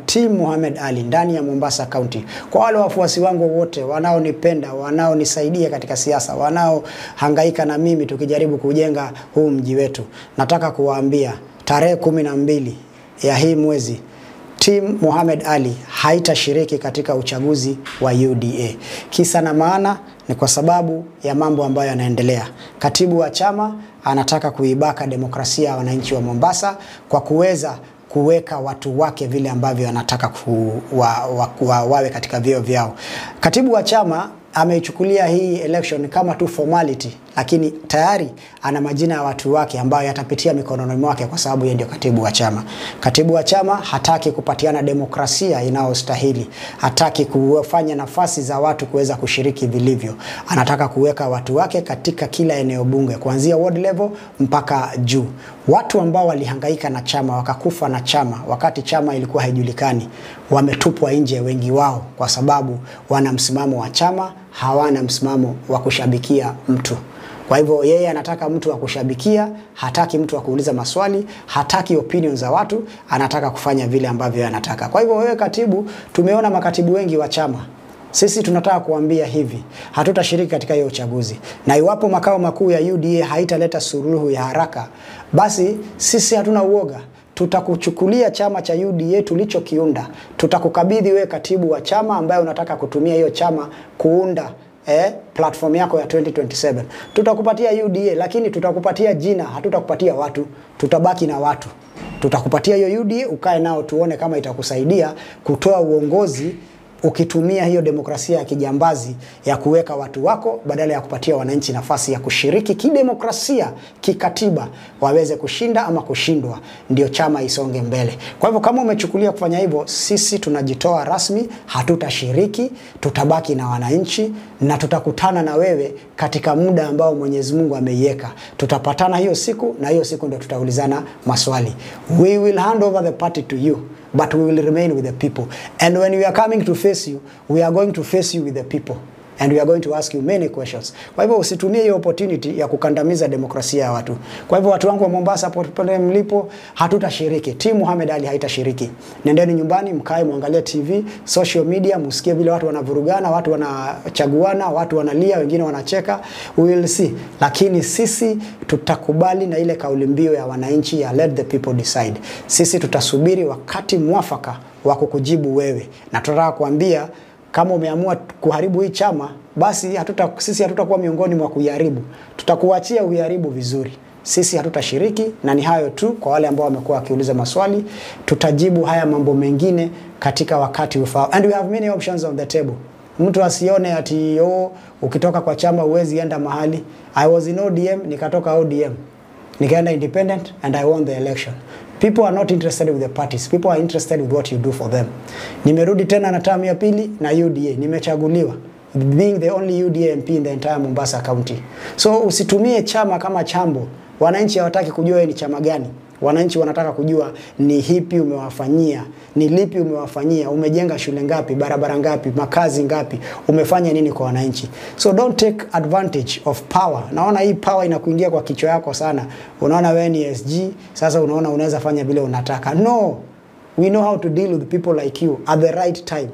Team Mohamed Ali ndani ya Mombasa County. Kwa wale wafuasi wangu wote wanaonipenda, wanaonisaidia katika siasa, wanaohangaika na mimi tukijaribu kujenga huu mji wetu, nataka kuwaambia tarehe 12 ya hii mwezi Team Mohamed Ali haitashiriki katika uchaguzi wa UDA. Kisa na maana ni kwa sababu ya mambo ambayo yanaendelea. Katibu wa chama anataka kuibaka demokrasia ya wananchi wa Mombasa kwa kuweza kuweka watu wake vile ambavyo anataka wawe katika vyeo vyao. Katibu wa chama ameichukulia hii election kama tu formality, lakini tayari ana majina ya watu wake ambayo yatapitia mikononi mwake kwa sababu yeye ndio katibu wa chama. Katibu wa chama hataki kupatiana demokrasia inayostahili. Hataki kufanya nafasi za watu kuweza kushiriki vilivyo. Anataka kuweka watu wake katika kila eneo bunge kuanzia ward level mpaka juu. Watu ambao walihangaika na chama, wakakufa na chama wakati chama ilikuwa haijulikani, wametupwa nje wengi wao kwa sababu wana msimamo wa chama, hawana msimamo wa kushabikia mtu. Kwa hivyo yeye anataka mtu wa kushabikia, hataki mtu wa kuuliza maswali, hataki opinions za watu, anataka kufanya vile ambavyo anataka. Kwa hivyo wewe katibu, tumeona makatibu wengi wa chama. Sisi tunataka kuambia hivi, hatutashiriki katika hiyo uchaguzi. Na iwapo makao makuu ya UDA haitaleta suluhu ya haraka, basi sisi hatuna uoga. Tutakuchukulia chama cha UDA tulichokiunda. Tutakukabidhi wewe katibu wa chama ambaye unataka kutumia hiyo chama kuunda platform yako ya 2027. Tutakupatia UDA, lakini tutakupatia jina, hatutakupatia watu. Tutabaki na watu. Tutakupatia hiyo UDA, ukae nao tuone kama itakusaidia kutoa uongozi ukitumia hiyo demokrasia ya kijambazi ya kuweka watu wako badala ya kupatia wananchi nafasi ya kushiriki kidemokrasia, kikatiba, waweze kushinda ama kushindwa, ndio chama isonge mbele. Kwa hivyo kama umechukulia kufanya hivyo, sisi tunajitoa rasmi, hatutashiriki, tutabaki na wananchi na tutakutana na wewe katika muda ambao Mwenyezi Mungu ameiweka. Tutapatana hiyo siku na hiyo siku ndio tutaulizana maswali. We will hand over the party to you, but we will remain with the people. And when we are coming to face you, we are going to face you with the people. And we are going to ask you many questions. Kwa hivyo usitumie hiyo opportunity ya kukandamiza demokrasia ya watu. Kwa hivyo watu wangu wa Mombasa popote mlipo, hatutashiriki. Team Mohamed Ali haitashiriki. Nendeni nyumbani, mkae muangalie TV, social media, msikie vile watu wanavurugana, watu wanachaguana, watu wanalia, wengine wanacheka. We will see. Lakini sisi tutakubali na ile kauli mbiu ya wananchi ya let the people decide. Sisi tutasubiri wakati mwafaka wa kukujibu wewe. Na tunataka kuambia kama umeamua kuharibu hii chama, basi sisi hatutakuwa miongoni mwa kuiharibu. Tutakuachia uharibu vizuri. Sisi hatutashiriki, na ni hayo tu kwa wale ambao wamekuwa wakiuliza maswali. Tutajibu haya mambo mengine katika wakati ufao. And we have many options on the table. Mtu asione ati ukitoka kwa chama uwezi enda mahali. I was in ODM, nikatoka ODM. Nikaenda independent and I won the election. People are not interested with the parties. People are interested with what you do for them. Nimerudi tena na term ya pili na UDA. Nimechaguliwa, being the only UDA MP in the entire Mombasa County. So usitumie chama kama chambo. Wananchi hawataki kujua ni chama gani. Wananchi wanataka kujua ni hipi umewafanyia, ni lipi umewafanyia, umejenga shule ngapi, barabara ngapi, makazi ngapi, umefanya nini kwa wananchi. So don't take advantage of power. Naona hii power inakuingia kwa kichwa yako sana. Unaona wewe ni SG, sasa unaona unaweza fanya vile unataka. No. We know how to deal with people like you at the right time.